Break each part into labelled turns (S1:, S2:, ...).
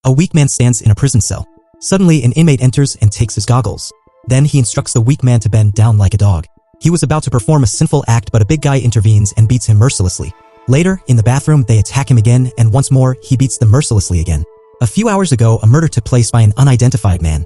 S1: A weak man stands in a prison cell. Suddenly, an inmate enters and takes his goggles. Then he instructs the weak man to bend down like a dog. He was about to perform a sinful act, but a big guy intervenes and beats him mercilessly. Later, in the bathroom, they attack him again, and once more, he beats them mercilessly again. A few hours ago, a murder took place by an unidentified man.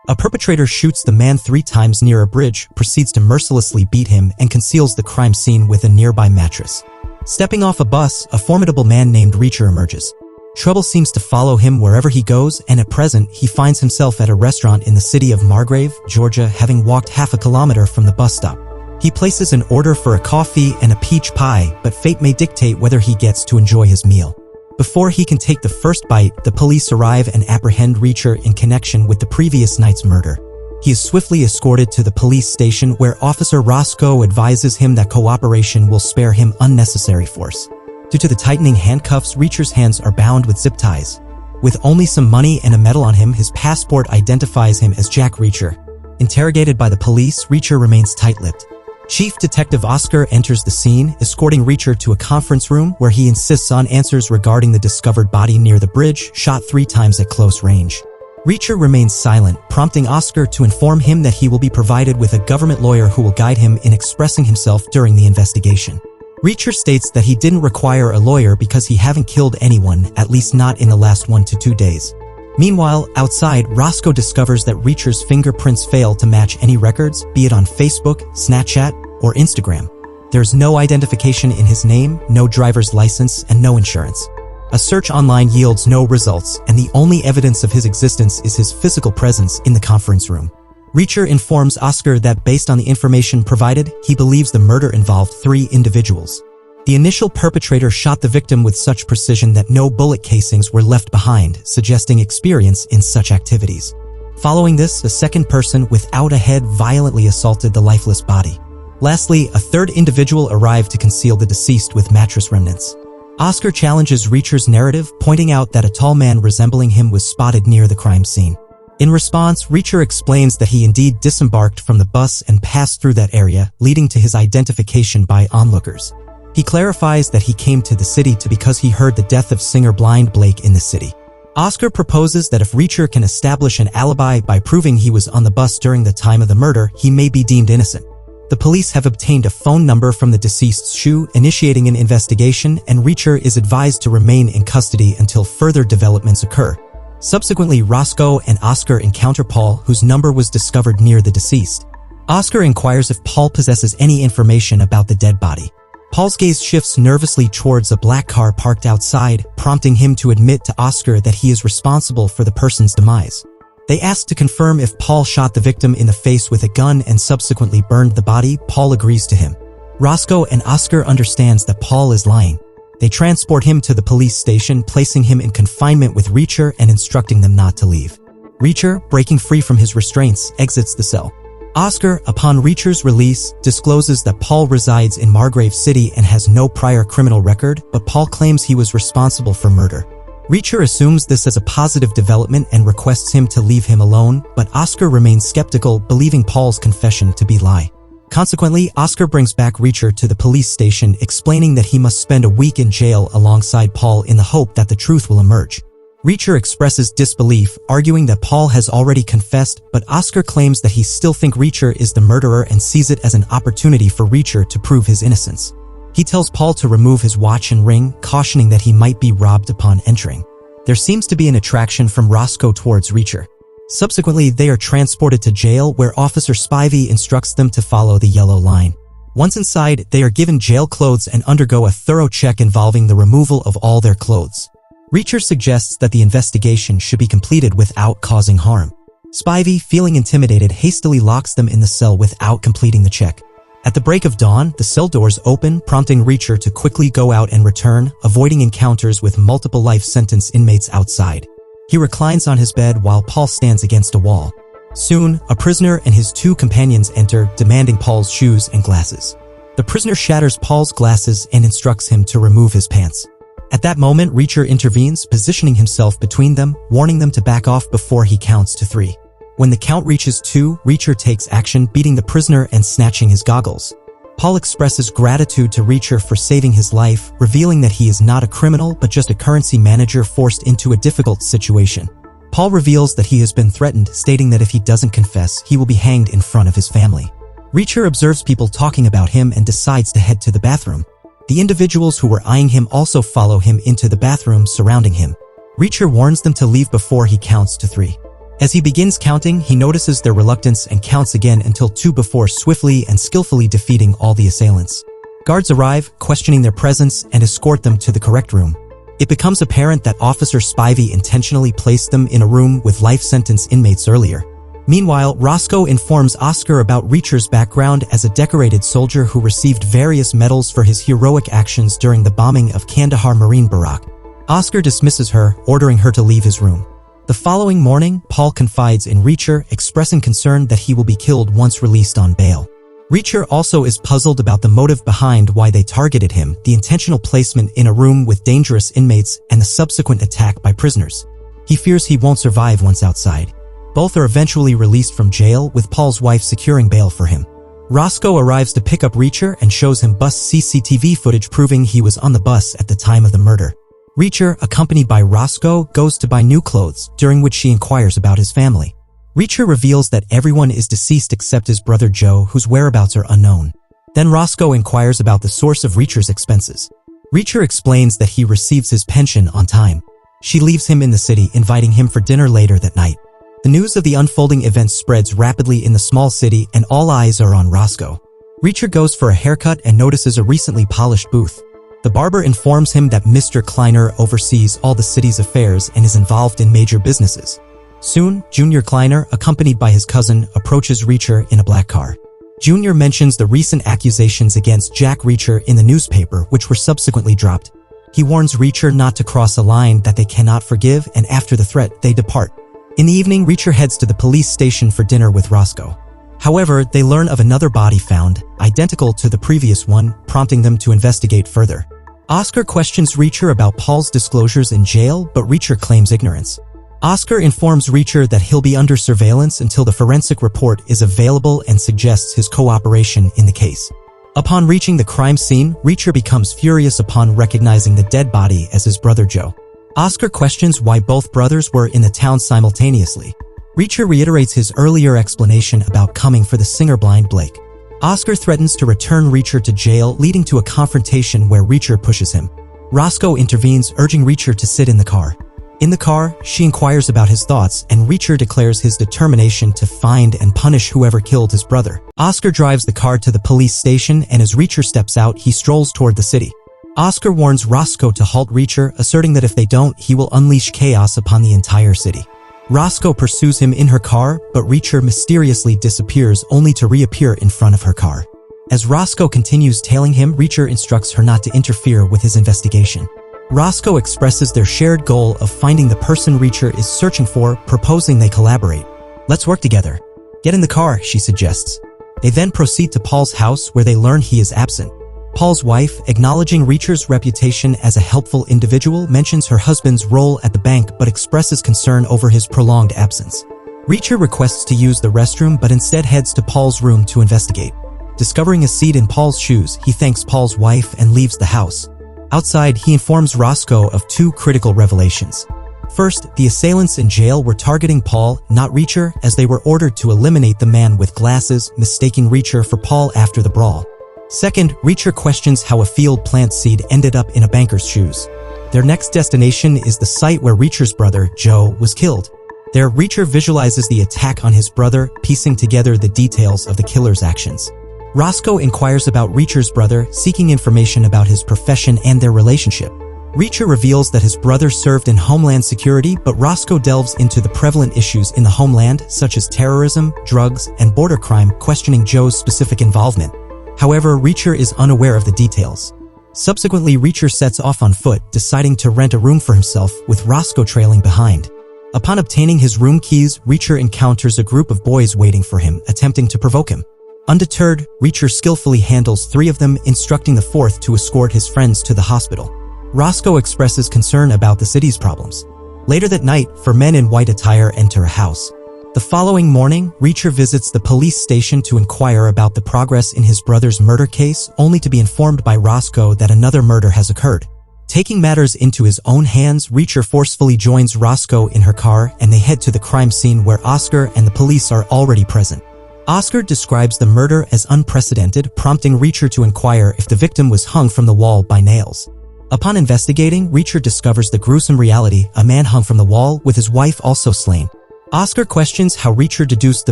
S1: A perpetrator shoots the man 3 times near a bridge, proceeds to mercilessly beat him, and conceals the crime scene with a nearby mattress. Stepping off a bus, a formidable man named Reacher emerges. Trouble seems to follow him wherever he goes, and at present, he finds himself at a restaurant in the city of Margrave, Georgia, having walked half a kilometer from the bus stop. He places an order for a coffee and a peach pie, but fate may dictate whether he gets to enjoy his meal. Before he can take the first bite, the police arrive and apprehend Reacher in connection with the previous night's murder. He is swiftly escorted to the police station where Officer Roscoe advises him that cooperation will spare him unnecessary force. Due to the tightening handcuffs, Reacher's hands are bound with zip ties. With only some money and a medal on him, his passport identifies him as Jack Reacher. Interrogated by the police, Reacher remains tight-lipped. Chief Detective Oscar enters the scene, escorting Reacher to a conference room where he insists on answers regarding the discovered body near the bridge, shot 3 times at close range. Reacher remains silent, prompting Oscar to inform him that he will be provided with a government lawyer who will guide him in expressing himself during the investigation. Reacher states that he didn't require a lawyer because he haven't killed anyone, at least not in the last 1 to 2 days. Meanwhile, outside, Roscoe discovers that Reacher's fingerprints fail to match any records, be it on Facebook, Snapchat, or Instagram. There's no identification in his name, no driver's license, and no insurance. A search online yields no results, and the only evidence of his existence is his physical presence in the conference room. Reacher informs Oscar that based on the information provided, he believes the murder involved 3 individuals. The initial perpetrator shot the victim with such precision that no bullet casings were left behind, suggesting experience in such activities. Following this, a second person without a head violently assaulted the lifeless body. Lastly, a third individual arrived to conceal the deceased with mattress remnants. Oscar challenges Reacher's narrative, pointing out that a tall man resembling him was spotted near the crime scene. In response, Reacher explains that he indeed disembarked from the bus and passed through that area, leading to his identification by onlookers. He clarifies that he came to the city because he heard the death of singer Blind Blake in the city. Oscar proposes that if Reacher can establish an alibi by proving he was on the bus during the time of the murder, he may be deemed innocent. The police have obtained a phone number from the deceased's shoe, initiating an investigation, and Reacher is advised to remain in custody until further developments occur. Subsequently, Roscoe and Oscar encounter Paul, whose number was discovered near the deceased. Oscar inquires if Paul possesses any information about the dead body. Paul's gaze shifts nervously towards a black car parked outside, prompting him to admit to Oscar that he is responsible for the person's demise. They ask to confirm if Paul shot the victim in the face with a gun and subsequently burned the body. Paul agrees to him. Roscoe and Oscar understands that Paul is lying. They transport him to the police station, placing him in confinement with Reacher and instructing them not to leave. Reacher, breaking free from his restraints, exits the cell. Oscar, upon Reacher's release, discloses that Paul resides in Margrave City and has no prior criminal record, but Paul claims he was responsible for murder. Reacher assumes this as a positive development and requests him to leave him alone, but Oscar remains skeptical, believing Paul's confession to be lie. Consequently, Oscar brings back Reacher to the police station, explaining that he must spend a week in jail alongside Paul in the hope that the truth will emerge. Reacher expresses disbelief, arguing that Paul has already confessed, but Oscar claims that he still thinks Reacher is the murderer and sees it as an opportunity for Reacher to prove his innocence. He tells Paul to remove his watch and ring, cautioning that he might be robbed upon entering. There seems to be an attraction from Roscoe towards Reacher. Subsequently, they are transported to jail where Officer Spivey instructs them to follow the yellow line. Once inside, they are given jail clothes and undergo a thorough check involving the removal of all their clothes. Reacher suggests that the investigation should be completed without causing harm. Spivey, feeling intimidated, hastily locks them in the cell without completing the check. At the break of dawn, the cell doors open, prompting Reacher to quickly go out and return, avoiding encounters with multiple life sentence inmates outside. He reclines on his bed while Paul stands against a wall. Soon, a prisoner and his 2 companions enter, demanding Paul's shoes and glasses. The prisoner shatters Paul's glasses and instructs him to remove his pants. At that moment, Reacher intervenes, positioning himself between them, warning them to back off before he counts to 3. When the count reaches 2, Reacher takes action, beating the prisoner and snatching his goggles. Paul expresses gratitude to Reacher for saving his life, revealing that he is not a criminal but just a currency manager forced into a difficult situation. Paul reveals that he has been threatened, stating that if he doesn't confess, he will be hanged in front of his family. Reacher observes people talking about him and decides to head to the bathroom. The individuals who were eyeing him also follow him into the bathroom surrounding him. Reacher warns them to leave before he counts to 3. As he begins counting, he notices their reluctance and counts again until 2 before swiftly and skillfully defeating all the assailants. Guards arrive, questioning their presence, and escort them to the correct room. It becomes apparent that Officer Spivey intentionally placed them in a room with life sentence inmates earlier. Meanwhile, Roscoe informs Oscar about Reacher's background as a decorated soldier who received various medals for his heroic actions during the bombing of Kandahar Marine Barrack. Oscar dismisses her, ordering her to leave his room. The following morning, Paul confides in Reacher, expressing concern that he will be killed once released on bail. Reacher also is puzzled about the motive behind why they targeted him, the intentional placement in a room with dangerous inmates, and the subsequent attack by prisoners. He fears he won't survive once outside. Both are eventually released from jail, with Paul's wife securing bail for him. Roscoe arrives to pick up Reacher and shows him bus CCTV footage proving he was on the bus at the time of the murder. Reacher, accompanied by Roscoe, goes to buy new clothes, during which she inquires about his family. Reacher reveals that everyone is deceased except his brother Joe, whose whereabouts are unknown. Then Roscoe inquires about the source of Reacher's expenses. Reacher explains that he receives his pension on time. She leaves him in the city, inviting him for dinner later that night. The news of the unfolding events spreads rapidly in the small city, and all eyes are on Roscoe. Reacher goes for a haircut and notices a recently polished booth. The barber informs him that Mr. Kleiner oversees all the city's affairs and is involved in major businesses. Soon, Junior Kleiner, accompanied by his cousin, approaches Reacher in a black car. Junior mentions the recent accusations against Jack Reacher in the newspaper, which were subsequently dropped. He warns Reacher not to cross a line that they cannot forgive, and after the threat, they depart. In the evening, Reacher heads to the police station for dinner with Roscoe. However, they learn of another body found, identical to the previous one, prompting them to investigate further. Oscar questions Reacher about Paul's disclosures in jail, but Reacher claims ignorance. Oscar informs Reacher that he'll be under surveillance until the forensic report is available and suggests his cooperation in the case. Upon reaching the crime scene, Reacher becomes furious upon recognizing the dead body as his brother Joe. Oscar questions why both brothers were in the town simultaneously. Reacher reiterates his earlier explanation about coming for the singer-blind Blake. Oscar threatens to return Reacher to jail, leading to a confrontation where Reacher pushes him. Roscoe intervenes, urging Reacher to sit in the car. In the car, she inquires about his thoughts, and Reacher declares his determination to find and punish whoever killed his brother. Oscar drives the car to the police station, and as Reacher steps out, he strolls toward the city. Oscar warns Roscoe to halt Reacher, asserting that if they don't, he will unleash chaos upon the entire city. Roscoe pursues him in her car, but Reacher mysteriously disappears, only to reappear in front of her car. As Roscoe continues tailing him, Reacher instructs her not to interfere with his investigation. Roscoe expresses their shared goal of finding the person Reacher is searching for, proposing they collaborate. "Let's work together. Get in the car," she suggests. They then proceed to Paul's house, where they learn he is absent. Paul's wife, acknowledging Reacher's reputation as a helpful individual, mentions her husband's role at the bank but expresses concern over his prolonged absence. Reacher requests to use the restroom but instead heads to Paul's room to investigate. Discovering a seat in Paul's shoes, he thanks Paul's wife and leaves the house. Outside, he informs Roscoe of 2 critical revelations. First, the assailants in jail were targeting Paul, not Reacher, as they were ordered to eliminate the man with glasses, mistaking Reacher for Paul after the brawl. Second, Reacher questions how a field plant seed ended up in a banker's shoes. Their next destination is the site where Reacher's brother, Joe, was killed. There, Reacher visualizes the attack on his brother, piecing together the details of the killer's actions. Roscoe inquires about Reacher's brother, seeking information about his profession and their relationship. Reacher reveals that his brother served in Homeland Security, but Roscoe delves into the prevalent issues in the homeland, such as terrorism, drugs, and border crime, questioning Joe's specific involvement. However, Reacher is unaware of the details. Subsequently, Reacher sets off on foot, deciding to rent a room for himself, with Roscoe trailing behind. Upon obtaining his room keys, Reacher encounters a group of boys waiting for him, attempting to provoke him. Undeterred, Reacher skillfully handles 3 of them, instructing the 4th to escort his friends to the hospital. Roscoe expresses concern about the city's problems. Later that night, 4 men in white attire enter a house. The following morning, Reacher visits the police station to inquire about the progress in his brother's murder case, only to be informed by Roscoe that another murder has occurred. Taking matters into his own hands, Reacher forcefully joins Roscoe in her car and they head to the crime scene where Oscar and the police are already present. Oscar describes the murder as unprecedented, prompting Reacher to inquire if the victim was hung from the wall by nails. Upon investigating, Reacher discovers the gruesome reality: a man hung from the wall with his wife also slain. Oscar questions how Reacher deduced the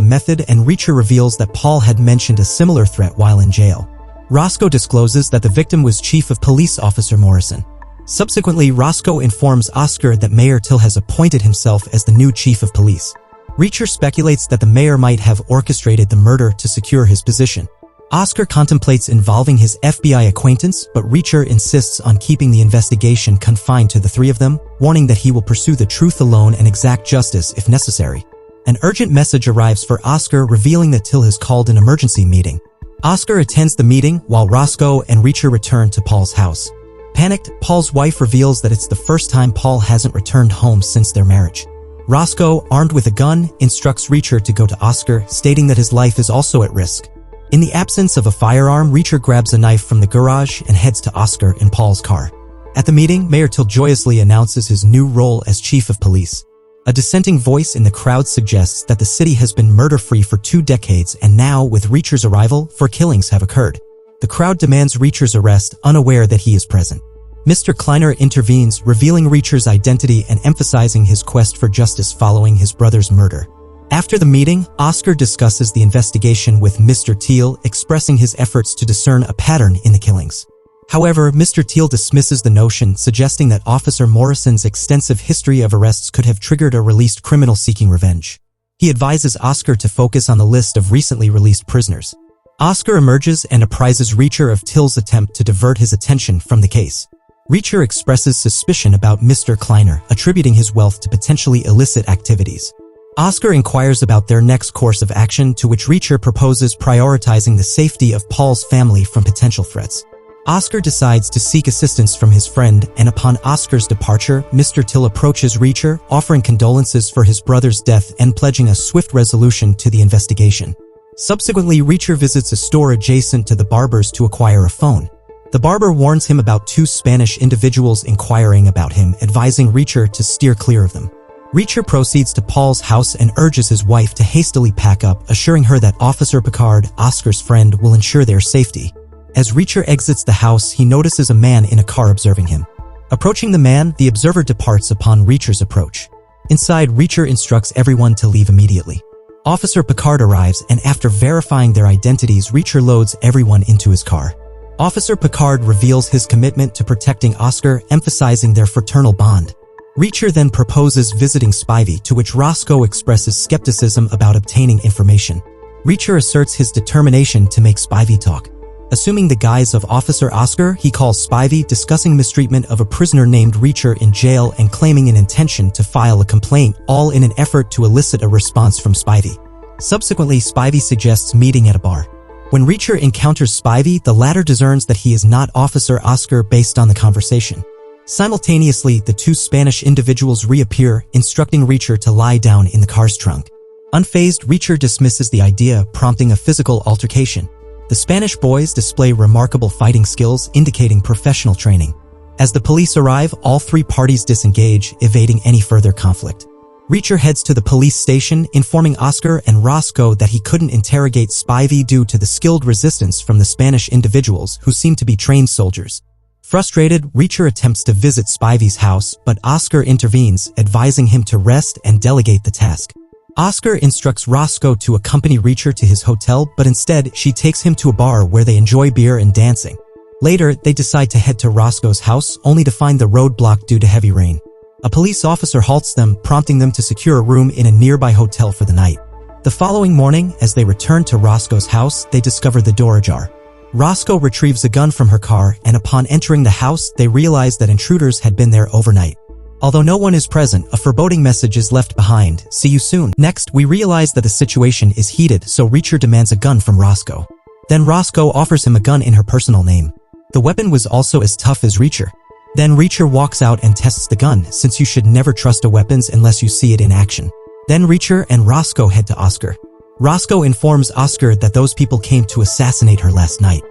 S1: method, and Reacher reveals that Paul had mentioned a similar threat while in jail. Roscoe discloses that the victim was Chief of Police Officer Morrison. Subsequently, Roscoe informs Oscar that Mayor Till has appointed himself as the new Chief of Police. Reacher speculates that the mayor might have orchestrated the murder to secure his position. Oscar contemplates involving his FBI acquaintance, but Reacher insists on keeping the investigation confined to the three of them, warning that he will pursue the truth alone and exact justice if necessary. An urgent message arrives for Oscar revealing that Till has called an emergency meeting. Oscar attends the meeting while Roscoe and Reacher return to Paul's house. Panicked, Paul's wife reveals that it's the first time Paul hasn't returned home since their marriage. Roscoe, armed with a gun, instructs Reacher to go to Oscar, stating that his life is also at risk. In the absence of a firearm, Reacher grabs a knife from the garage and heads to Oscar in Paul's car. At the meeting, Mayor Till joyously announces his new role as Chief of Police. A dissenting voice in the crowd suggests that the city has been murder-free for 2 decades, and now, with Reacher's arrival, 4 killings have occurred. The crowd demands Reacher's arrest, unaware that he is present. Mr. Kleiner intervenes, revealing Reacher's identity and emphasizing his quest for justice following his brother's murder. After the meeting, Oscar discusses the investigation with Mr. Teal, expressing his efforts to discern a pattern in the killings. However, Mr. Teal dismisses the notion, suggesting that Officer Morrison's extensive history of arrests could have triggered a released criminal seeking revenge. He advises Oscar to focus on the list of recently released prisoners. Oscar emerges and apprises Reacher of Till's attempt to divert his attention from the case. Reacher expresses suspicion about Mr. Kleiner, attributing his wealth to potentially illicit activities. Oscar inquires about their next course of action, to which Reacher proposes prioritizing the safety of Paul's family from potential threats. Oscar decides to seek assistance from his friend, and upon Oscar's departure, Mr. Till approaches Reacher, offering condolences for his brother's death and pledging a swift resolution to the investigation. Subsequently, Reacher visits a store adjacent to the barber's to acquire a phone. The barber warns him about 2 Spanish individuals inquiring about him, advising Reacher to steer clear of them. Reacher proceeds to Paul's house and urges his wife to hastily pack up, assuring her that Officer Picard, Oscar's friend, will ensure their safety. As Reacher exits the house, he notices a man in a car observing him. Approaching the man, the observer departs upon Reacher's approach. Inside, Reacher instructs everyone to leave immediately. Officer Picard arrives, and after verifying their identities, Reacher loads everyone into his car. Officer Picard reveals his commitment to protecting Oscar, emphasizing their fraternal bond. Reacher then proposes visiting Spivey, to which Roscoe expresses skepticism about obtaining information. Reacher asserts his determination to make Spivey talk. Assuming the guise of Officer Oscar, he calls Spivey, discussing mistreatment of a prisoner named Reacher in jail and claiming an intention to file a complaint, all in an effort to elicit a response from Spivey. Subsequently, Spivey suggests meeting at a bar. When Reacher encounters Spivey, the latter discerns that he is not Officer Oscar based on the conversation. Simultaneously, the 2 Spanish individuals reappear, instructing Reacher to lie down in the car's trunk. Unfazed, Reacher dismisses the idea, prompting a physical altercation. The Spanish boys display remarkable fighting skills, indicating professional training. As the police arrive, all 3 parties disengage, evading any further conflict. Reacher heads to the police station, informing Oscar and Roscoe that he couldn't interrogate Spivey due to the skilled resistance from the Spanish individuals, who seem to be trained soldiers. Frustrated, Reacher attempts to visit Spivey's house, but Oscar intervenes, advising him to rest and delegate the task. Oscar instructs Roscoe to accompany Reacher to his hotel, but instead, she takes him to a bar where they enjoy beer and dancing. Later, they decide to head to Roscoe's house, only to find the road blocked due to heavy rain. A police officer halts them, prompting them to secure a room in a nearby hotel for the night. The following morning, as they return to Roscoe's house, they discover the door ajar. Roscoe retrieves a gun from her car, and upon entering the house, they realize that intruders had been there overnight. Although no one is present, a foreboding message is left behind: "See you soon." Next, we realize that the situation is heated, so Reacher demands a gun from Roscoe. Then Roscoe offers him a gun in her personal name. The weapon was also as tough as Reacher. Then Reacher walks out and tests the gun, since you should never trust a weapon unless you see it in action. Then Reacher and Roscoe head to Oscar. Roscoe informs Oscar that those people came to assassinate her last night.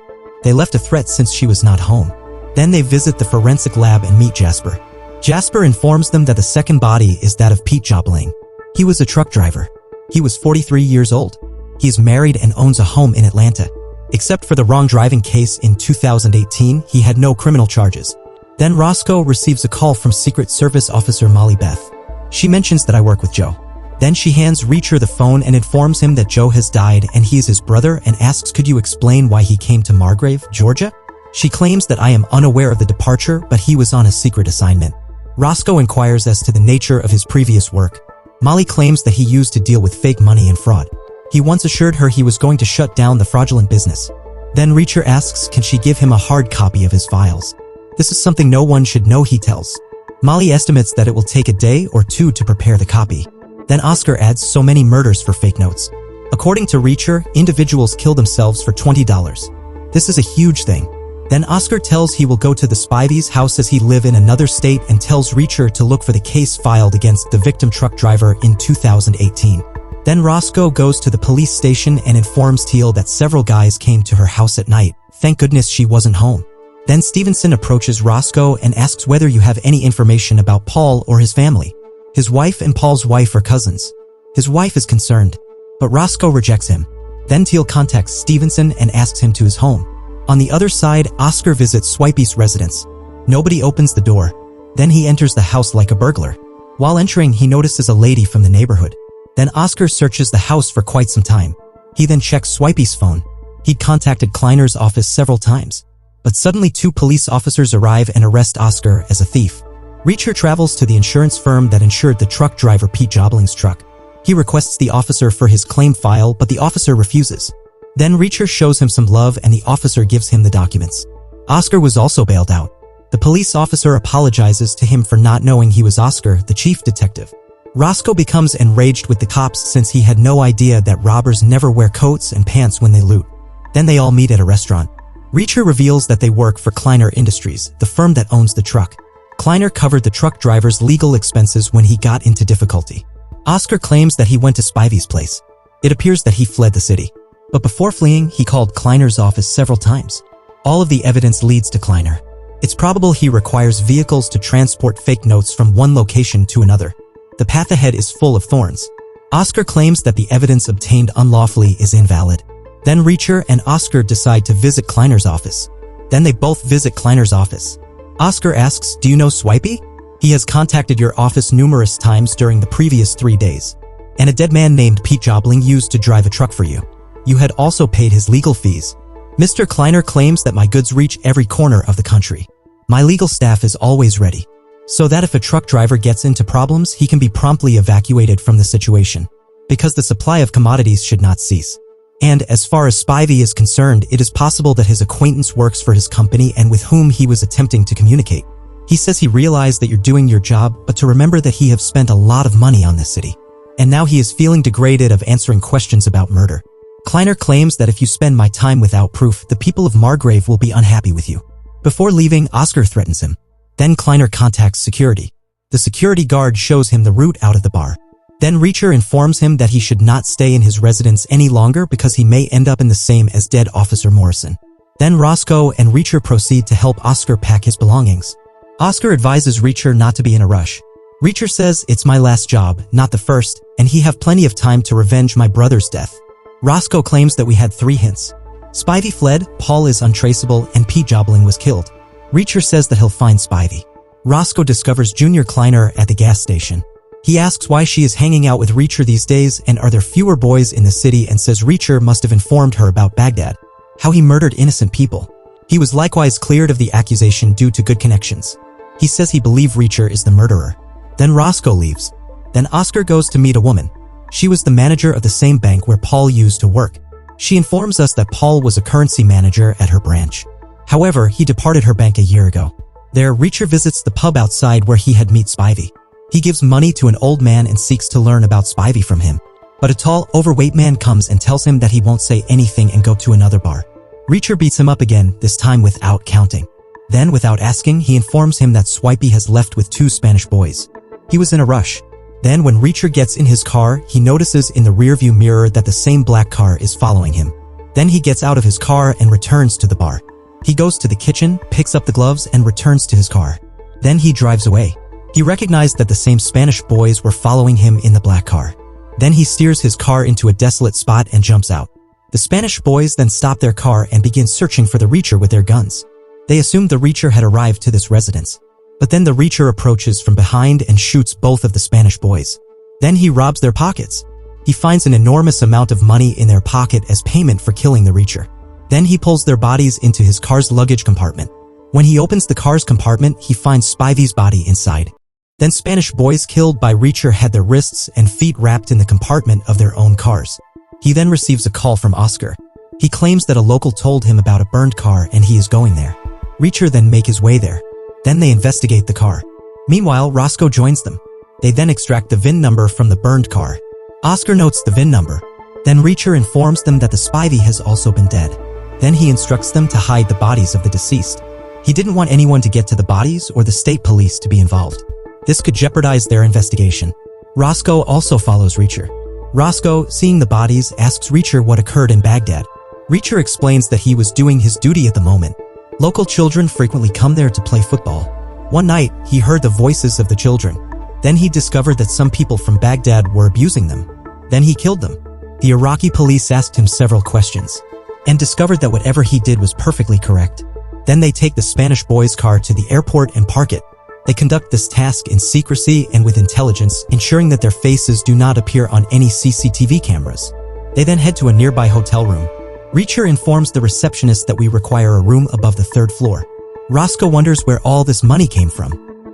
S1: They left a threat since she was not home. Then they visit the forensic lab and meet Jasper. Jasper informs them that the second body is that of Pete Jobling. He was a truck driver. He was 43 years old. He is married and owns a home in Atlanta. Except for the wrong driving case in 2018, he had no criminal charges. Then Roscoe receives a call from Secret Service officer Molly Beth. She mentions that I work with Joe. Then she hands Reacher the phone and informs him that Joe has died and he is his brother and asks, could you explain why he came to Margrave, Georgia? She claims that I am unaware of the departure, but he was on a secret assignment. Roscoe inquires as to the nature of his previous work. Molly claims that he used to deal with fake money and fraud. He once assured her he was going to shut down the fraudulent business. Then Reacher asks, can she give him a hard copy of his files? This is something no one should know, he tells. Molly estimates that it will take a day or two to prepare the copy. Then Oscar adds so many murders for fake notes. According to Reacher, individuals kill themselves for $20. This is a huge thing. Then Oscar tells he will go to the Spivey's house as he live in another state and tells Reacher to look for the case filed against the victim truck driver in 2018. Then Roscoe goes to the police station and informs Teal that several guys came to her house at night. Thank goodness she wasn't home. Then Stevenson approaches Roscoe and asks whether you have any information about Paul or his family. His wife and Paul's wife are cousins. His wife is concerned, but Roscoe rejects him. Then Teal contacts Stevenson and asks him to his home. On the other side, Oscar visits Swipey's residence. Nobody opens the door. Then he enters the house like a burglar. While entering, he notices a lady from the neighborhood. Then Oscar searches the house for quite some time. He then checks Swipey's phone. He'd contacted Kleiner's office several times. But suddenly 2 police officers arrive and arrest Oscar as a thief. Reacher travels to the insurance firm that insured the truck driver Pete Jobling's truck. He requests the officer for his claim file, but the officer refuses. Then Reacher shows him some love and the officer gives him the documents. Oscar was also bailed out. The police officer apologizes to him for not knowing he was Oscar, the chief detective. Roscoe becomes enraged with the cops since he had no idea that robbers never wear coats and pants when they loot. Then they all meet at a restaurant. Reacher reveals that they work for Kleiner Industries, the firm that owns the truck. Kleiner covered the truck driver's legal expenses when he got into difficulty. Oscar claims that he went to Spivey's place. It appears that he fled the city. But before fleeing, he called Kleiner's office several times. All of the evidence leads to Kleiner. It's probable he requires vehicles to transport fake notes from one location to another. The path ahead is full of thorns. Oscar claims that the evidence obtained unlawfully is invalid. Then Reacher and Oscar decide to visit Kleiner's office. Then they both visit Kleiner's office. Oscar asks, do you know Swipey? He has contacted your office numerous times during the previous 3 days. And a dead man named Pete Jobling used to drive a truck for you. You had also paid his legal fees. Mr. Kleiner claims that my goods reach every corner of the country. My legal staff is always ready, so that if a truck driver gets into problems, he can be promptly evacuated from the situation, because the supply of commodities should not cease. And as far as Spivey is concerned, it is possible that his acquaintance works for his company and with whom he was attempting to communicate. He says he realized that you're doing your job, but to remember that he have spent a lot of money on this city. And now he is feeling degraded of answering questions about murder. Kleiner claims that if you spend my time without proof, the people of Margrave will be unhappy with you. Before leaving, Oscar threatens him. Then Kleiner contacts security. The security guard shows him the route out of the bar. Then Reacher informs him that he should not stay in his residence any longer because he may end up in the same as dead Officer Morrison. Then Roscoe and Reacher proceed to help Oscar pack his belongings. Oscar advises Reacher not to be in a rush. Reacher says, it's my last job, not the first, and he have plenty of time to revenge my brother's death. Roscoe claims that we had 3 hints. Spivey fled, Paul is untraceable, and Pete Jobling was killed. Reacher says that he'll find Spivey. Roscoe discovers Junior Kleiner at the gas station. He asks why she is hanging out with Reacher these days and are there fewer boys in the city, and says Reacher must have informed her about Baghdad, how he murdered innocent people. He was likewise cleared of the accusation due to good connections. He says he believes Reacher is the murderer. Then Roscoe leaves. Then Oscar goes to meet a woman. She was the manager of the same bank where Paul used to work. She informs us that Paul was a currency manager at her branch. However, he departed her bank a year ago. There, Reacher visits the pub outside where he had met Spivey. He gives money to an old man and seeks to learn about Spivey from him. But a tall, overweight man comes and tells him that he won't say anything and go to another bar. Reacher beats him up again, this time without counting. Then, without asking, he informs him that Swipey has left with 2 Spanish boys. He was in a rush. Then when Reacher gets in his car, he notices in the rearview mirror that the same black car is following him. Then he gets out of his car and returns to the bar. He goes to the kitchen, picks up the gloves, and returns to his car. Then he drives away. He recognized that the same Spanish boys were following him in the black car. Then he steers his car into a desolate spot and jumps out. The Spanish boys then stop their car and begin searching for the Reacher with their guns. They assumed the Reacher had arrived to this residence. But then the Reacher approaches from behind and shoots both of the Spanish boys. Then he robs their pockets. He finds an enormous amount of money in their pocket as payment for killing the Reacher. Then he pulls their bodies into his car's luggage compartment. When he opens the car's compartment, he finds Spivey's body inside. Then Spanish boys killed by Reacher had their wrists and feet wrapped in the compartment of their own cars. He then receives a call from Oscar. He claims that a local told him about a burned car and he is going there. Reacher then make his way there. Then they investigate the car. Meanwhile, Roscoe joins them. They then extract the VIN number from the burned car. Oscar notes the VIN number. Then Reacher informs them that the Spivey has also been dead. Then he instructs them to hide the bodies of the deceased. He didn't want anyone to get to the bodies or the state police to be involved. This could jeopardize their investigation. Roscoe also follows Reacher. Roscoe, seeing the bodies, asks Reacher what occurred in Baghdad. Reacher explains that he was doing his duty at the moment. Local children frequently come there to play football. One night, he heard the voices of the children. Then he discovered that some people from Baghdad were abusing them. Then he killed them. The Iraqi police asked him several questions and discovered that whatever he did was perfectly correct. Then they take the Spanish boys' car to the airport and park it. They conduct this task in secrecy and with intelligence, ensuring that their faces do not appear on any CCTV cameras. They then head to a nearby hotel room. Reacher informs the receptionist that we require a room above the 3rd floor. Roscoe wonders where all this money came from.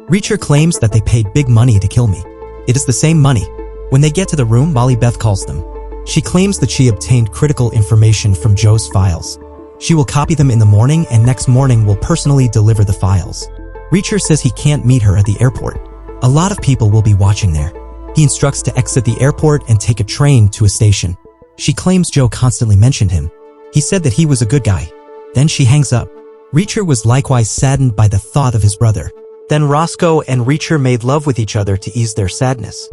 S1: Reacher claims that they paid big money to kill me. It is the same money. When they get to the room, Molly Beth calls them. She claims that she obtained critical information from Joe's files. She will copy them in the morning and next morning will personally deliver the files. Reacher says he can't meet her at the airport. A lot of people will be watching there. He instructs to exit the airport and take a train to a station. She claims Joe constantly mentioned him. He said that he was a good guy. Then she hangs up. Reacher was likewise saddened by the thought of his brother. Then Roscoe and Reacher made love with each other to ease their sadness.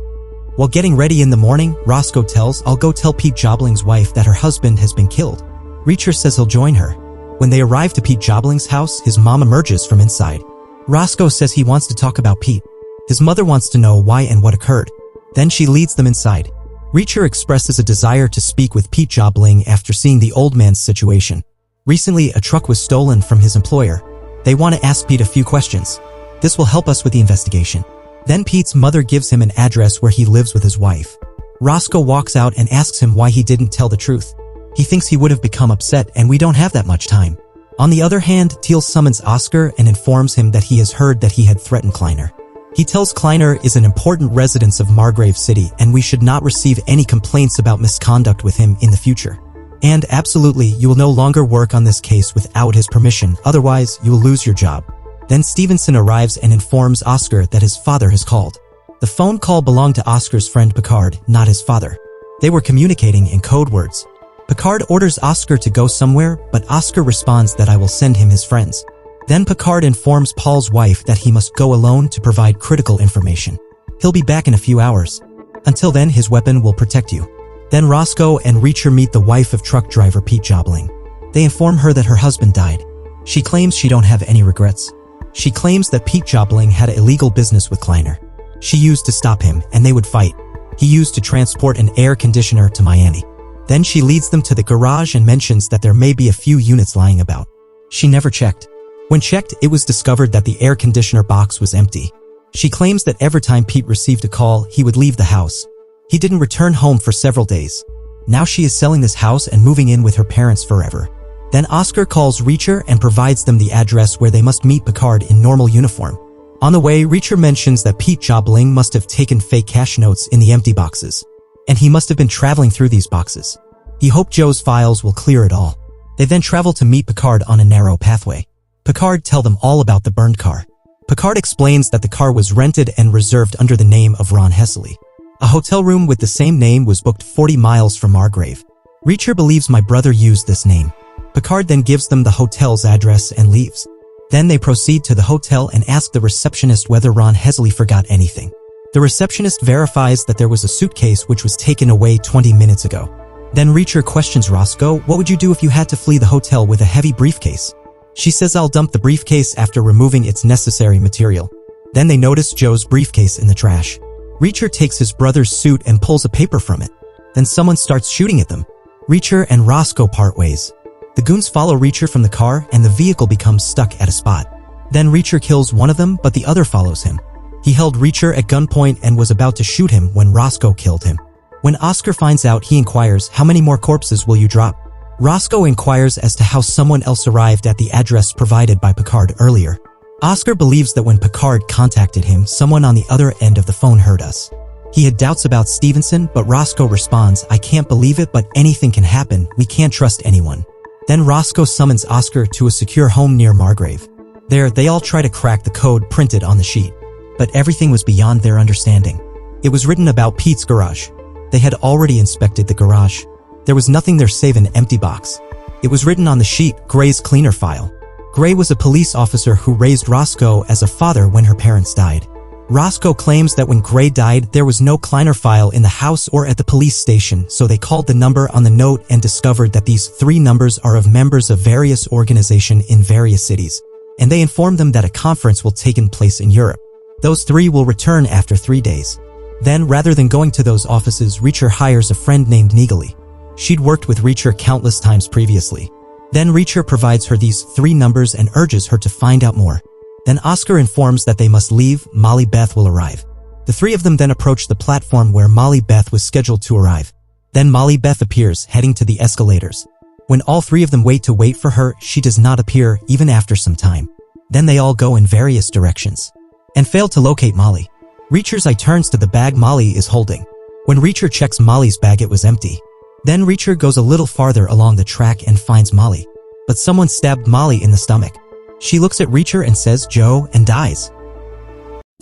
S1: While getting ready in the morning, Roscoe tells, "I'll go tell Pete Jobling's wife that her husband has been killed." Reacher says he'll join her. When they arrive to Pete Jobling's house, his mom emerges from inside. Roscoe says he wants to talk about Pete. His mother wants to know why and what occurred. Then she leads them inside. Reacher expresses a desire to speak with Pete Jobling after seeing the old man's situation. Recently, a truck was stolen from his employer. They want to ask Pete a few questions. This will help us with the investigation. Then Pete's mother gives him an address where he lives with his wife. Roscoe walks out and asks him why he didn't tell the truth. He thinks he would have become upset and we don't have that much time. On the other hand, Teal summons Oscar and informs him that he has heard that he had threatened Kleiner. He tells Kleiner is an important resident of Margrave City and we should not receive any complaints about misconduct with him in the future. And absolutely, you will no longer work on this case without his permission, otherwise you will lose your job. Then Stevenson arrives and informs Oscar that his father has called. The phone call belonged to Oscar's friend Picard, not his father. They were communicating in code words. Picard orders Oscar to go somewhere, but Oscar responds that I will send him his friends. Then Picard informs Paul's wife that he must go alone to provide critical information. He'll be back in a few hours. Until then, his weapon will protect you. Then Roscoe and Reacher meet the wife of truck driver Pete Jobling. They inform her that her husband died. She claims she don't have any regrets. She claims that Pete Jobling had an illegal business with Kleiner. She used to stop him and they would fight. He used to transport an air conditioner to Miami. Then she leads them to the garage and mentions that there may be a few units lying about. She never checked. When checked, it was discovered that the air conditioner box was empty. She claims that every time Pete received a call, he would leave the house. He didn't return home for several days. Now she is selling this house and moving in with her parents forever. Then Oscar calls Reacher and provides them the address where they must meet Picard in normal uniform. On the way, Reacher mentions that Pete Jobling must have taken fake cash notes in the empty boxes. And he must have been traveling through these boxes. He hoped Joe's files will clear it all. They then travel to meet Picard on a narrow pathway. Picard tells them all about the burned car. Picard explains that the car was rented and reserved under the name of Ron Hessley. A hotel room with the same name was booked 40 miles from Margrave. Reacher believes my brother used this name. Picard then gives them the hotel's address and leaves. Then they proceed to the hotel and ask the receptionist whether Ron Hessley forgot anything. The receptionist verifies that there was a suitcase which was taken away 20 minutes ago. Then Reacher questions Roscoe, what would you do if you had to flee the hotel with a heavy briefcase? She says I'll dump the briefcase after removing its necessary material. Then they notice Joe's briefcase in the trash. Reacher takes his brother's suit and pulls a paper from it. Then someone starts shooting at them. Reacher and Roscoe part ways. The goons follow Reacher from the car and the vehicle becomes stuck at a spot. Then Reacher kills one of them but the other follows him. He held Reacher at gunpoint and was about to shoot him when Roscoe killed him. When Oscar finds out, he inquires, how many more corpses will you drop? Roscoe inquires as to how someone else arrived at the address provided by Picard earlier. Oscar believes that when Picard contacted him, someone on the other end of the phone heard us. He had doubts about Stevenson, but Roscoe responds, I can't believe it, but anything can happen, we can't trust anyone. Then Roscoe summons Oscar to a secure home near Margrave. There, they all try to crack the code printed on the sheet. But everything was beyond their understanding. It was written about Pete's garage. They had already inspected the garage. There was nothing there save an empty box. It was written on the sheet, Gray's cleaner file. Gray was a police officer who raised Roscoe as a father when her parents died. Roscoe claims that when Gray died, there was no cleaner file in the house or at the police station, so they called the number on the note and discovered that these 3 numbers are of members of various organizations in various cities. And they informed them that a conference will take place in Europe. Those 3 will return after 3 days. Then, rather than going to those offices, Reacher hires a friend named Neagley. She'd worked with Reacher countless times previously. Then Reacher provides her these 3 numbers and urges her to find out more. Then Oscar informs that they must leave, Molly Beth will arrive. The 3 of them then approach the platform where Molly Beth was scheduled to arrive. Then Molly Beth appears, heading to the escalators. When all 3 of them wait for her, she does not appear, even after some time. Then they all go in various directions and fail to locate Molly. Reacher's eye turns to the bag Molly is holding. When Reacher checks Molly's bag, it was empty. Then Reacher goes a little farther along the track and finds Molly. But someone stabbed Molly in the stomach. She looks at Reacher and says, Joe, and dies.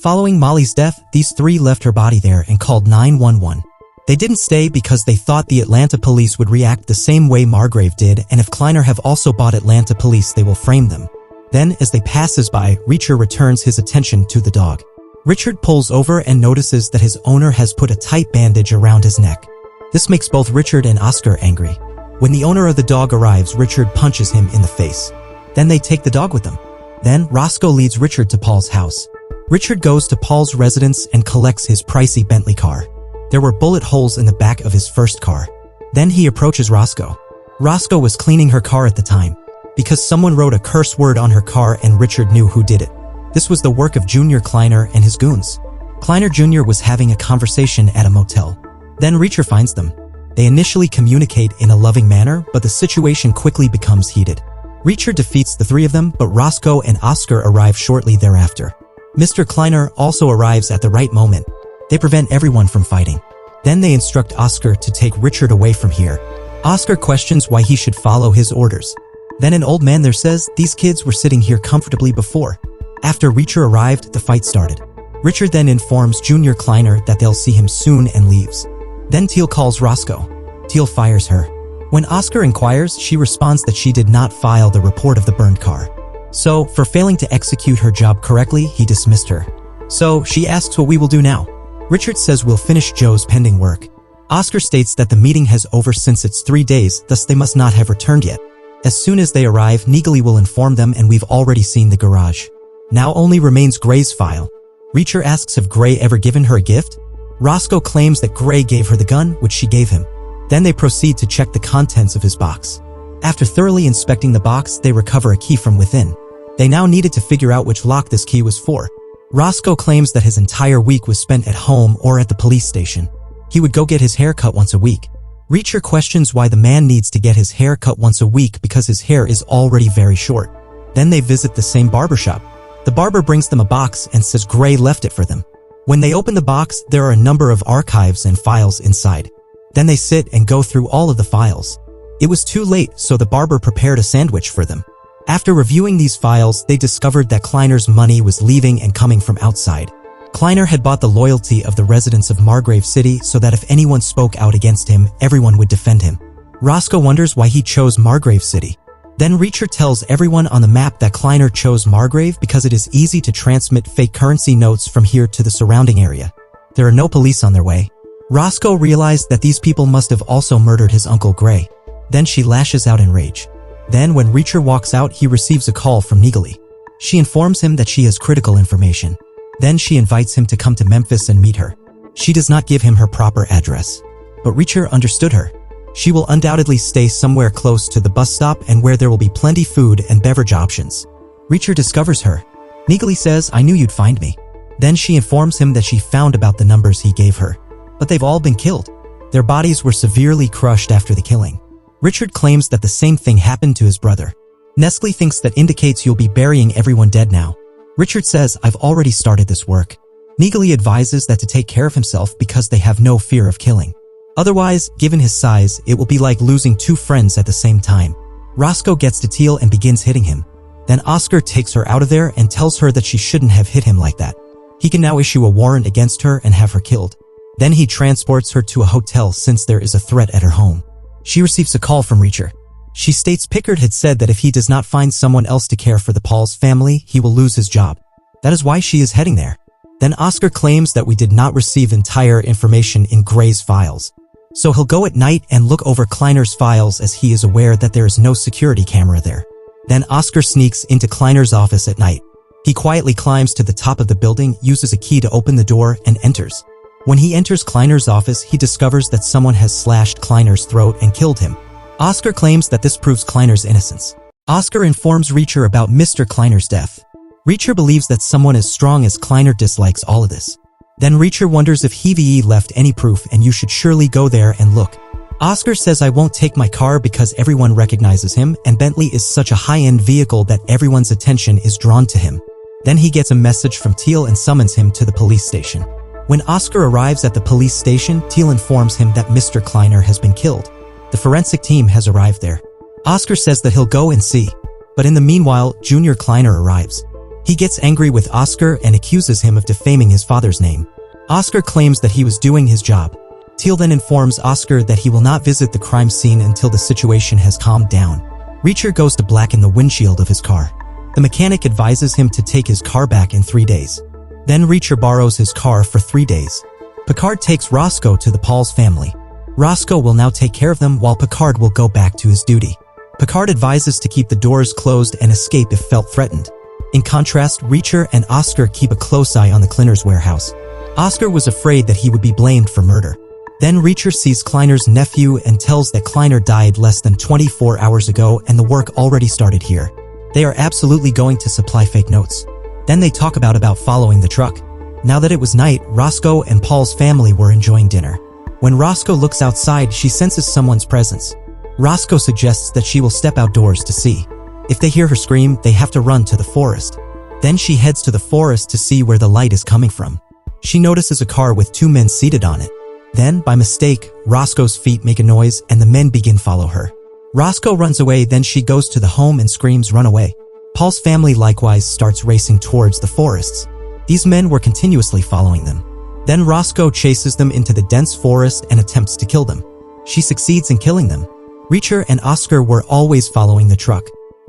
S1: Following Molly's death, these 3 left her body there and called 911. They didn't stay because they thought the Atlanta police would react the same way Margrave did, and if Kleiner have also bought Atlanta police, they will frame them. Then, as they passes by, Reacher returns his attention to the dog. Richard pulls over and notices that his owner has put a tight bandage around his neck. This makes both Richard and Oscar angry. When the owner of the dog arrives, Richard punches him in the face. Then they take the dog with them. Then Roscoe leads Richard to Paul's house. Richard goes to Paul's residence and collects his pricey Bentley car. There were bullet holes in the back of his first car. Then he approaches Roscoe. Roscoe was cleaning her car at the time, because someone wrote a curse word on her car and Richard knew who did it. This was the work of Junior Kleiner and his goons. Kleiner Jr. was having a conversation at a motel. Then Reacher finds them. They initially communicate in a loving manner, but the situation quickly becomes heated. Reacher defeats the 3 of them, but Roscoe and Oscar arrive shortly thereafter. Mr. Kleiner also arrives at the right moment. They prevent everyone from fighting. Then they instruct Oscar to take Richard away from here. Oscar questions why he should follow his orders. Then an old man there says, these kids were sitting here comfortably before. After Reacher arrived, the fight started. Richard then informs Junior Kleiner that they'll see him soon and leaves. Then Teal calls Roscoe. Teal fires her. When Oscar inquires, she responds that she did not file the report of the burned car. So, for failing to execute her job correctly, he dismissed her. So, she asks what we will do now. Richard says we'll finish Joe's pending work. Oscar states that the meeting has over since it's 3 days, thus they must not have returned yet. As soon as they arrive, Neagley will inform them and we've already seen the garage. Now only remains Gray's file. Reacher asks if Gray ever given her a gift. Roscoe claims that Gray gave her the gun, which she gave him. Then they proceed to check the contents of his box. After thoroughly inspecting the box, they recover a key from within. They now needed to figure out which lock this key was for. Roscoe claims that his entire week was spent at home or at the police station. He would go get his hair cut once a week. Reacher questions why the man needs to get his hair cut once a week because his hair is already very short. Then they visit the same barbershop. The barber brings them a box and says Gray left it for them. When they open the box, there are a number of archives and files inside. Then they sit and go through all of the files. It was too late, so the barber prepared a sandwich for them. After reviewing these files, they discovered that Kleiner's money was leaving and coming from outside. Kleiner had bought the loyalty of the residents of Margrave City so that if anyone spoke out against him, everyone would defend him. Roscoe wonders why he chose Margrave City. Then Reacher tells everyone on the map that Kleiner chose Margrave because it is easy to transmit fake currency notes from here to the surrounding area. There are no police on their way. Roscoe realized that these people must have also murdered his Uncle Gray. Then she lashes out in rage. Then when Reacher walks out, he receives a call from Neagley. She informs him that she has critical information. Then she invites him to come to Memphis and meet her. She does not give him her proper address. But Reacher understood her. She will undoubtedly stay somewhere close to the bus stop and where there will be plenty food and beverage options. Reacher discovers her. Neagley says, "I knew you'd find me." Then she informs him that she found about the numbers he gave her. But they've all been killed. Their bodies were severely crushed after the killing. Richard claims that the same thing happened to his brother. Nestle thinks that indicates you'll be burying everyone dead now. Richard says, "I've already started this work." Neagley advises that to take care of himself because they have no fear of killing. Otherwise, given his size, it will be like losing two friends at the same time. Roscoe gets to Teal and begins hitting him. Then Oscar takes her out of there and tells her that she shouldn't have hit him like that. He can now issue a warrant against her and have her killed. Then he transports her to a hotel since there is a threat at her home. She receives a call from Reacher. She states Pickard had said that if he does not find someone else to care for the Paul's family, he will lose his job. That is why she is heading there. Then Oscar claims that we did not receive entire information in Gray's files. So he'll go at night and look over Kleiner's files as he is aware that there is no security camera there. Then Oscar sneaks into Kleiner's office at night. He quietly climbs to the top of the building, uses a key to open the door, and enters. When he enters Kleiner's office, he discovers that someone has slashed Kleiner's throat and killed him. Oscar claims that this proves Kleiner's innocence. Oscar informs Reacher about Mr. Kleiner's death. Reacher believes that someone as strong as Kleiner dislikes all of this. Then Reacher wonders if Heavey left any proof and you should surely go there and look. Oscar says, "I won't take my car because everyone recognizes him and Bentley is such a high-end vehicle that everyone's attention is drawn to him." Then he gets a message from Teal and summons him to the police station. When Oscar arrives at the police station, Teal informs him that Mr. Kleiner has been killed. The forensic team has arrived there. Oscar says that he'll go and see. But in the meanwhile, Junior Kleiner arrives. He gets angry with Oscar and accuses him of defaming his father's name. Oscar claims that he was doing his job. Teal then informs Oscar that he will not visit the crime scene until the situation has calmed down. Reacher goes to blacken the windshield of his car. The mechanic advises him to take his car back in 3 days. Then Reacher borrows his car for 3 days. Picard takes Roscoe to the Paul's family. Roscoe will now take care of them while Picard will go back to his duty. Picard advises to keep the doors closed and escape if felt threatened. In contrast, Reacher and Oscar keep a close eye on the Kleiner's warehouse. Oscar was afraid that he would be blamed for murder. Then Reacher sees Kleiner's nephew and tells that Kleiner died less than 24 hours ago and the work already started here. They are absolutely going to supply fake notes. Then they talk about following the truck. Now that it was night, Roscoe and Paul's family were enjoying dinner. When Roscoe looks outside, she senses someone's presence. Roscoe suggests that she will step outdoors to see. If they hear her scream, they have to run to the forest. Then she heads to the forest to see where the light is coming from. She notices a car with 2 men seated on it. Then, by mistake, Roscoe's feet make a noise and the men begin follow her. Roscoe runs away, then she goes to the home and screams, "Run away." Paul's family likewise starts racing towards the forests. These men were continuously following them. Then Roscoe chases them into the dense forest and attempts to kill them. She succeeds in killing them. Reacher and Oscar were always following the truck.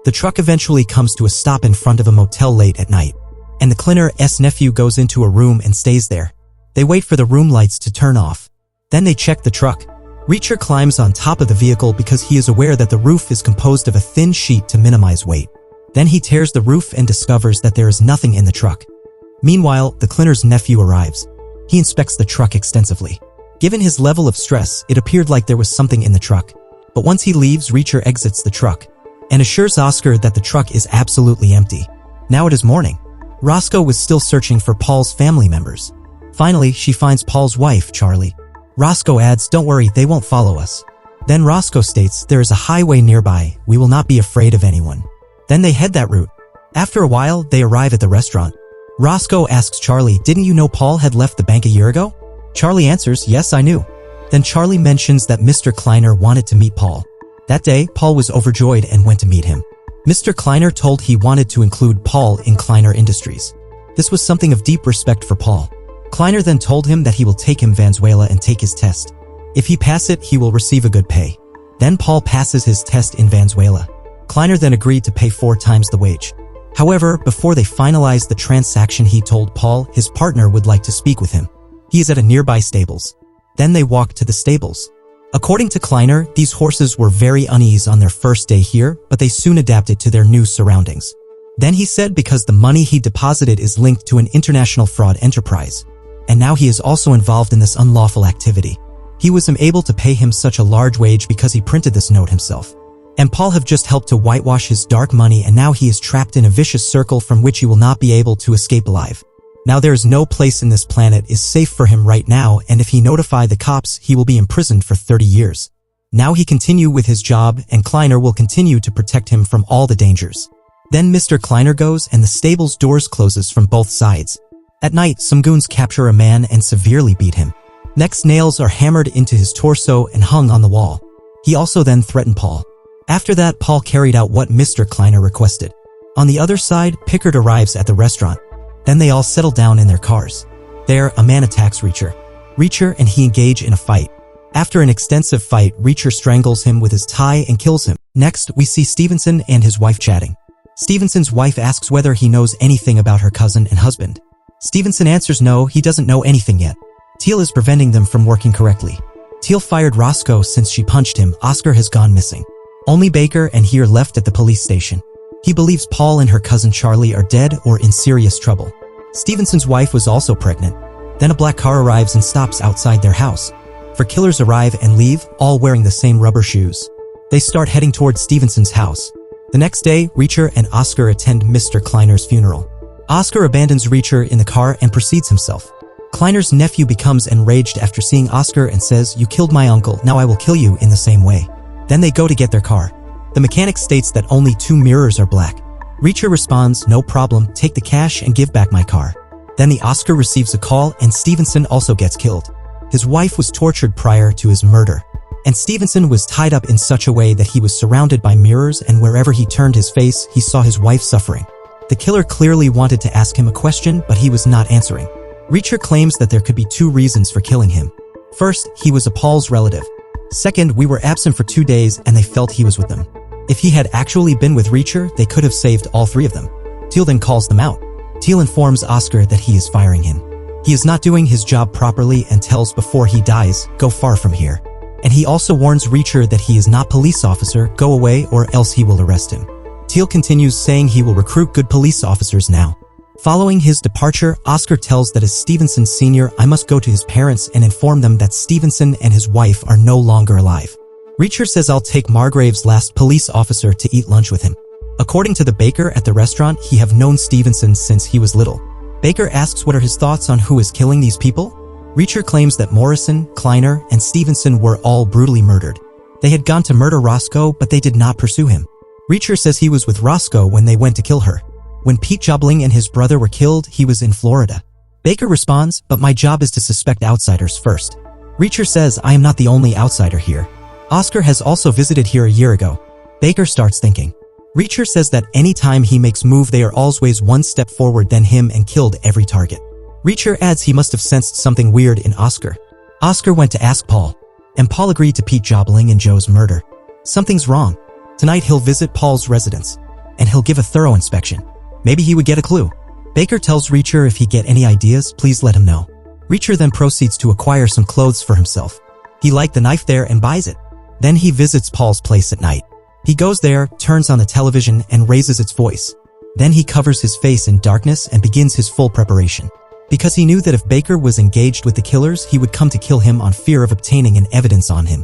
S1: The truck eventually comes to a stop in front of a motel late at night, and the Kleiner's nephew goes into a room and stays there. They wait for the room lights to turn off. Then they check the truck. Reacher climbs on top of the vehicle because he is aware that the roof is composed of a thin sheet to minimize weight. Then he tears the roof and discovers that there is nothing in the truck. Meanwhile, the Kleiner's nephew arrives. He inspects the truck extensively. Given his level of stress, it appeared like there was something in the truck. But once he leaves, Reacher exits the truck and assures Oscar that the truck is absolutely empty. Now it is morning. Roscoe was still searching for Paul's family members. Finally, she finds Paul's wife, Charlie. Roscoe adds, "Don't worry, they won't follow us." Then Roscoe states, "There is a highway nearby. We will not be afraid of anyone." Then they head that route. After a while, they arrive at the restaurant. Roscoe asks Charlie, "Didn't you know Paul had left the bank a year ago?" Charlie answers, "Yes, I knew." Then Charlie mentions that Mr. Kleiner wanted to meet Paul. That day, Paul was overjoyed and went to meet him. Mr. Kleiner told he wanted to include Paul in Kleiner Industries. This was something of deep respect for Paul. Kleiner then told him that he will take him Venezuela and take his test. If he passes it, he will receive a good pay. Then Paul passes his test in Venezuela. Kleiner then agreed to pay 4 times the wage. However, before they finalized the transaction, he told Paul his partner would like to speak with him. He is at a nearby stables. Then they walk to the stables. According to Kleiner, these horses were very uneasy on their first day here, but they soon adapted to their new surroundings. Then he said because the money he deposited is linked to an international fraud enterprise, and now he is also involved in this unlawful activity. He was able to pay him such a large wage because he printed this note himself. And Paul have just helped to whitewash his dark money, and now he is trapped in a vicious circle from which he will not be able to escape alive. Now there is no place in this planet is safe for him right now, and if he notify the cops, he will be imprisoned for 30 years. Now he continue with his job, and Kleiner will continue to protect him from all the dangers. Then Mr. Kleiner goes and the stable's doors closes from both sides. At night, some goons capture a man and severely beat him. Next, nails are hammered into his torso and hung on the wall. He also then threatened Paul. After that, Paul carried out what Mr. Kleiner requested. On the other side, Pickard arrives at the restaurant. Then they all settle down in their cars. There, a man attacks Reacher and he engage in a fight. After an extensive fight, Reacher strangles him with his tie and kills him. Next, we see Stevenson and his wife chatting. Stevenson's wife asks whether he knows anything about her cousin and husband. Stevenson answers no, he doesn't know anything yet. Teal is preventing them from working correctly. Teal fired Roscoe since she punched him. Oscar has gone missing. Only Baker and he are left at the police station. He believes Paul and her cousin Charlie are dead or in serious trouble. Stevenson's wife was also pregnant. Then a black car arrives and stops outside their house. Four killers arrive and leave, all wearing the same rubber shoes. They start heading towards Stevenson's house. The next day, Reacher and Oscar attend Mr. Kleiner's funeral. Oscar abandons Reacher in the car and proceeds himself. Kleiner's nephew becomes enraged after seeing Oscar and says, "You killed my uncle, now I will kill you in the same way." Then they go to get their car. The mechanic states that only 2 mirrors are black. Reacher responds, "No problem, take the cash and give back my car." Then the Oscar receives a call and Stevenson also gets killed. His wife was tortured prior to his murder, and Stevenson was tied up in such a way that he was surrounded by mirrors, and wherever he turned his face, he saw his wife suffering. The killer clearly wanted to ask him a question, but he was not answering. Reacher claims that there could be 2 reasons for killing him. First, he was a Paul's relative. Second, we were absent for 2 days and they felt he was with them. If he had actually been with Reacher, they could have saved all 3 of them. Teal then calls them out. Teal informs Oscar that he is firing him. He is not doing his job properly and tells before he dies, "Go far from here." And he also warns Reacher that he is not police officer, go away or else he will arrest him. Teal continues saying he will recruit good police officers now. Following his departure, Oscar tells that as Stevenson Sr., I must go to his parents and inform them that Stevenson and his wife are no longer alive. Reacher says I'll take Margrave's last police officer to eat lunch with him. According to the baker at the restaurant, he have known Stevenson since he was little. Baker asks what are his thoughts on who is killing these people? Reacher claims that Morrison, Kleiner, and Stevenson were all brutally murdered. They had gone to murder Roscoe, but they did not pursue him. Reacher says he was with Roscoe when they went to kill her. When Pete Jobling and his brother were killed, he was in Florida. Baker responds, but my job is to suspect outsiders first. Reacher says I am not the only outsider here. Oscar has also visited here a year ago. Baker starts thinking. Reacher says that any time he makes move they are always 1 step forward than him and killed every target. Reacher adds he must have sensed something weird in Oscar. Oscar went to ask Paul, and Paul agreed to Pete Jobling and Joe's murder. Something's wrong. Tonight he'll visit Paul's residence, and he'll give a thorough inspection. Maybe he would get a clue. Baker tells Reacher if he get any ideas, please let him know. Reacher then proceeds to acquire some clothes for himself. He liked the knife there and buys it. Then he visits Paul's place at night. He goes there, turns on the television, and raises its voice. Then he covers his face in darkness and begins his full preparation. Because he knew that if Baker was engaged with the killers, he would come to kill him on fear of obtaining an evidence on him.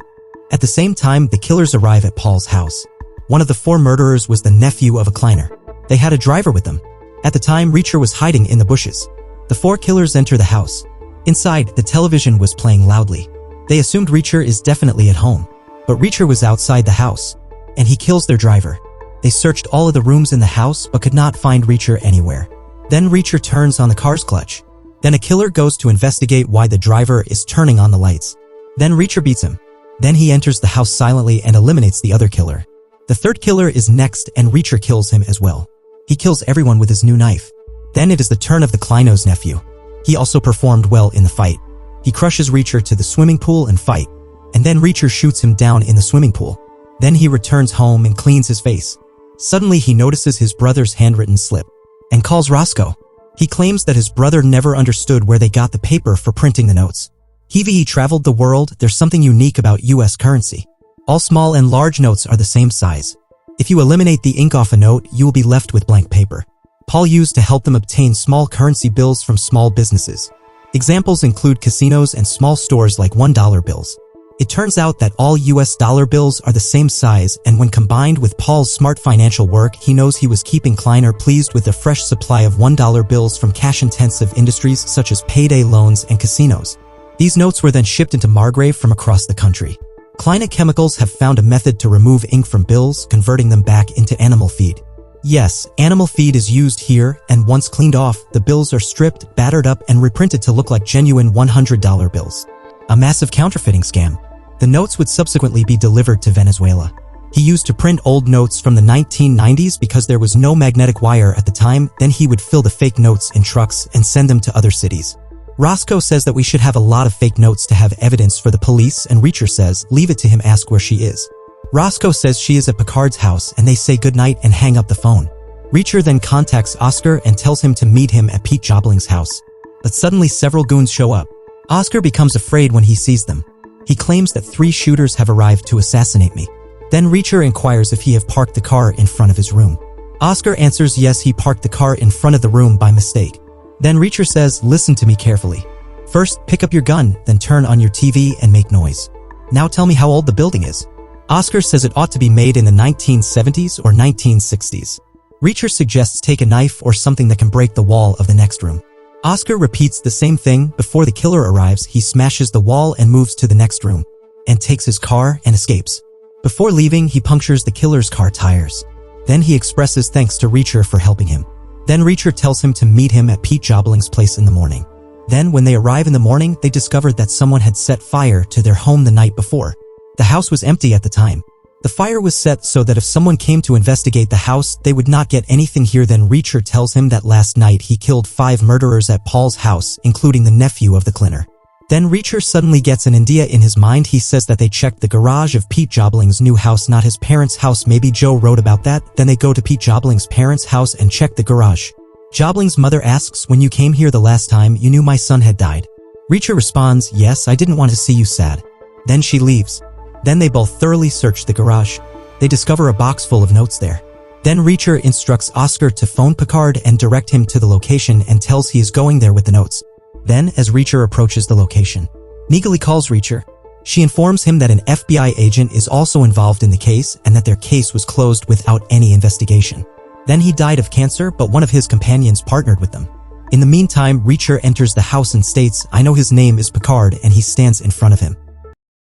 S1: At the same time, the killers arrive at Paul's house. One of the 4 murderers was the nephew of a Kleiner. They had a driver with them. At the time, Reacher was hiding in the bushes. The 4 killers enter the house. Inside, the television was playing loudly. They assumed Reacher is definitely at home. But Reacher was outside the house, and he kills their driver. They searched all of the rooms in the house but could not find Reacher anywhere. Then Reacher turns on the car's clutch. Then a killer goes to investigate why the driver is turning on the lights. Then Reacher beats him. Then he enters the house silently and eliminates the other killer. The 3rd killer is next and Reacher kills him as well. He kills everyone with his new knife. Then it is the turn of the Kleiner's nephew. He also performed well in the fight. He crushes Reacher to the swimming pool and fight. And then Reacher shoots him down in the swimming pool. Then he returns home and cleans his face. Suddenly he notices his brother's handwritten slip and calls Roscoe. He claims that his brother never understood where they got the paper for printing the notes. He traveled the world. There's something unique about US currency. All small and large notes are the same size. If you eliminate the ink off a note, you will be left with blank paper. Paul used to help them obtain small currency bills from small businesses. Examples include casinos and small stores like $1 bills. It turns out that all US dollar bills are the same size, and when combined with Paul's smart financial work, he knows he was keeping Kleiner pleased with a fresh supply of $1 bills from cash-intensive industries such as payday loans and casinos. These notes were then shipped into Margrave from across the country. Kleiner Chemicals have found a method to remove ink from bills, converting them back into animal feed. Yes, animal feed is used here, and once cleaned off, the bills are stripped, battered up, and reprinted to look like genuine $100 bills. A massive counterfeiting scam. The notes would subsequently be delivered to Venezuela. He used to print old notes from the 1990s because there was no magnetic wire at the time. Then he would fill the fake notes in trucks and send them to other cities. Roscoe says that we should have a lot of fake notes to have evidence for the police, and Reacher says, leave it to him, ask where she is. Roscoe says she is at Picard's house, and they say goodnight and hang up the phone. Reacher then contacts Oscar and tells him to meet him at Pete Jobling's house. But suddenly several goons show up. Oscar becomes afraid when he sees them. He claims that 3 shooters have arrived to assassinate me. Then Reacher inquires if he have parked the car in front of his room. Oscar answers yes, he parked the car in front of the room by mistake. Then Reacher says, listen to me carefully. First, pick up your gun, then turn on your TV and make noise. Now tell me how old the building is. Oscar says it ought to be made in the 1970s or 1960s. Reacher suggests take a knife or something that can break the wall of the next room. Oscar repeats the same thing. Before the killer arrives, he smashes the wall and moves to the next room, and takes his car and escapes. Before leaving, he punctures the killer's car tires. Then he expresses thanks to Reacher for helping him. Then Reacher tells him to meet him at Pete Jobling's place in the morning. Then when they arrive in the morning, they discovered that someone had set fire to their home the night before. The house was empty at the time. The fire was set so that if someone came to investigate the house, they would not get anything here. Then Reacher tells him that last night he killed 5 murderers at Paul's house, including the nephew of the cleaner. Then Reacher suddenly gets an idea in his mind. He says that they checked the garage of Pete Jobling's new house, not his parents' house. Maybe Joe wrote about that. Then they go to Pete Jobling's parents' house and check the garage. Jobling's mother asks, when you came here the last time, you knew my son had died. Reacher responds, yes, I didn't want to see you sad. Then she leaves. Then they both thoroughly search the garage. They discover a box full of notes there. Then Reacher instructs Oscar to phone Picard and direct him to the location and tells he is going there with the notes. Then, as Reacher approaches the location, Neagley calls Reacher. She informs him that an FBI agent is also involved in the case and that their case was closed without any investigation. Then he died of cancer, but one of his companions partnered with them. In the meantime, Reacher enters the house and states, I know his name is Picard, and he stands in front of him.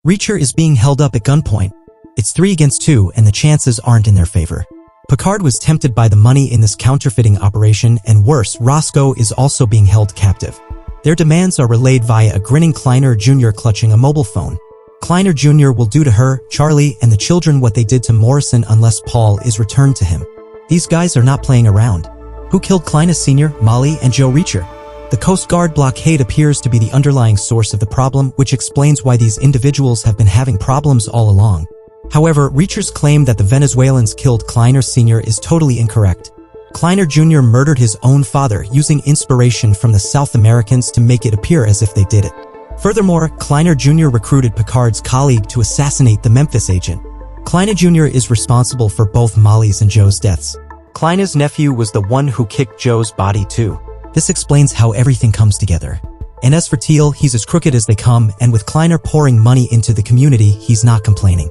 S1: Reacher is being held up at gunpoint. It's 3 against 2, and the chances aren't in their favor. Picard was tempted by the money in this counterfeiting operation, and worse, Roscoe is also being held captive. Their demands are relayed via a grinning Kleiner Jr. clutching a mobile phone. Kleiner Jr. will do to her, Charlie, and the children what they did to Morrison unless Paul is returned to him. These guys are not playing around. Who killed Kleiner Sr., Molly, and Joe Reacher? The Coast Guard blockade appears to be the underlying source of the problem, which explains why these individuals have been having problems all along. However, Reacher's claim that the Venezuelans killed Kleiner Sr. is totally incorrect. Kleiner Jr. murdered his own father using inspiration from the South Americans to make it appear as if they did it. Furthermore, Kleiner Jr. recruited Picard's colleague to assassinate the Memphis agent. Kleiner Jr. is responsible for both Molly's and Joe's deaths. Kleiner's nephew was the one who kicked Joe's body too. This explains how everything comes together. And as for Teal, he's as crooked as they come, and with Kleiner pouring money into the community, he's not complaining.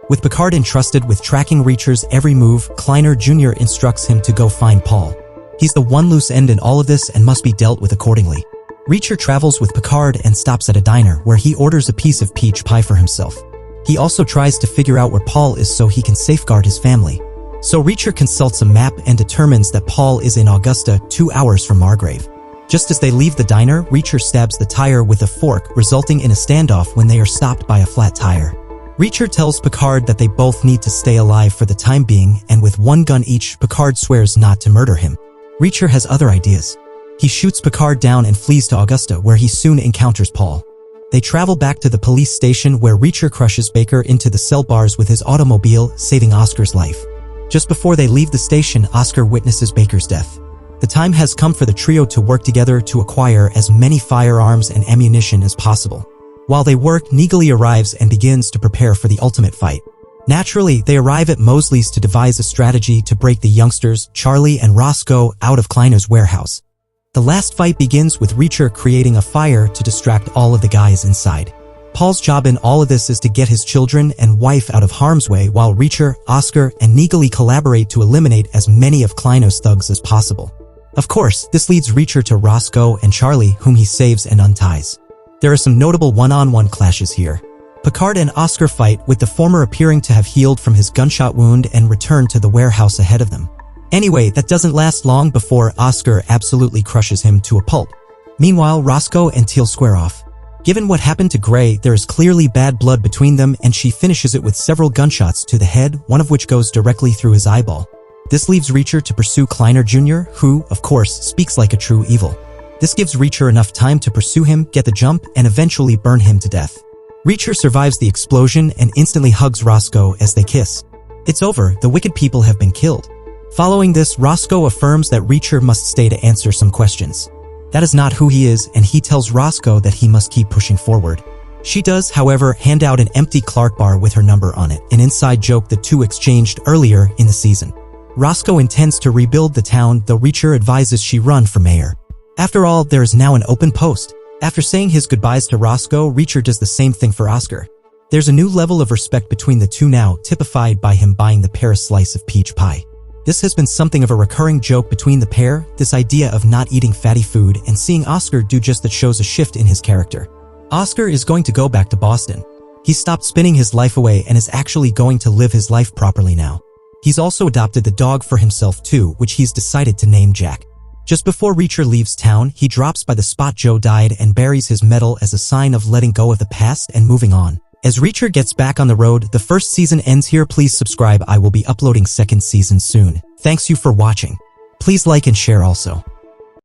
S1: With Picard entrusted with tracking Reacher's every move, Kleiner Jr. instructs him to go find Paul. He's the one loose end in all of this and must be dealt with accordingly. Reacher travels with Picard and stops at a diner where he orders a piece of peach pie for himself. He also tries to figure out where Paul is so he can safeguard his family. So Reacher consults a map and determines that Paul is in Augusta, 2 hours from Margrave. Just as they leave the diner, Reacher stabs the tire with a fork, resulting in a standoff when they are stopped by a flat tire. Reacher tells Picard that they both need to stay alive for the time being, and with 1 gun each, Picard swears not to murder him. Reacher has other ideas. He shoots Picard down and flees to Augusta, where he soon encounters Paul. They travel back to the police station where Reacher crushes Baker into the cell bars with his automobile, saving Oscar's life. Just before they leave the station, Oscar witnesses Baker's death. The time has come for the trio to work together to acquire as many firearms and ammunition as possible. While they work, Neagley arrives and begins to prepare for the ultimate fight. Naturally, they arrive at Mosley's to devise a strategy to break the youngsters, Charlie and Roscoe, out of Kleino's warehouse. The last fight begins with Reacher creating a fire to distract all of the guys inside. Paul's job in all of this is to get his children and wife out of harm's way while Reacher, Oscar, and Neagley collaborate to eliminate as many of Kleino's thugs as possible. Of course, this leads Reacher to Roscoe and Charlie, whom he saves and unties. There are some notable one-on-one clashes here. Picard and Oscar fight, with the former appearing to have healed from his gunshot wound and returned to the warehouse ahead of them. Anyway, that doesn't last long before Oscar absolutely crushes him to a pulp. Meanwhile, Roscoe and Teal square off. Given what happened to Gray, there is clearly bad blood between them, and she finishes it with several gunshots to the head, one of which goes directly through his eyeball. This leaves Reacher to pursue Kleiner Jr., who, of course, speaks like a true evil. This gives Reacher enough time to pursue him, get the jump, and eventually burn him to death. Reacher survives the explosion and instantly hugs Roscoe as they kiss. It's over, the wicked people have been killed. Following this, Roscoe affirms that Reacher must stay to answer some questions. That is not who he is, and he tells Roscoe that he must keep pushing forward. She does, however, hand out an empty Clark bar with her number on it, an inside joke the two exchanged earlier in the season. Roscoe intends to rebuild the town, though Reacher advises she run for mayor. After all, there is now an open post. After saying his goodbyes to Roscoe, Reacher does the same thing for Oscar. There's a new level of respect between the two now, typified by him buying the pair a slice of peach pie. This has been something of a recurring joke between the pair, this idea of not eating fatty food, and seeing Oscar do just that shows a shift in his character. Oscar is going to go back to Boston. He stopped spinning his life away and is actually going to live his life properly now. He's also adopted the dog for himself too, which he's decided to name Jack. Just before Reacher leaves town, he drops by the spot Joe died and buries his medal as a sign of letting go of the past and moving on. As Reacher gets back on the road, the first season ends here. Please subscribe. I will be uploading second season soon. Thanks you for watching. Please like and share also.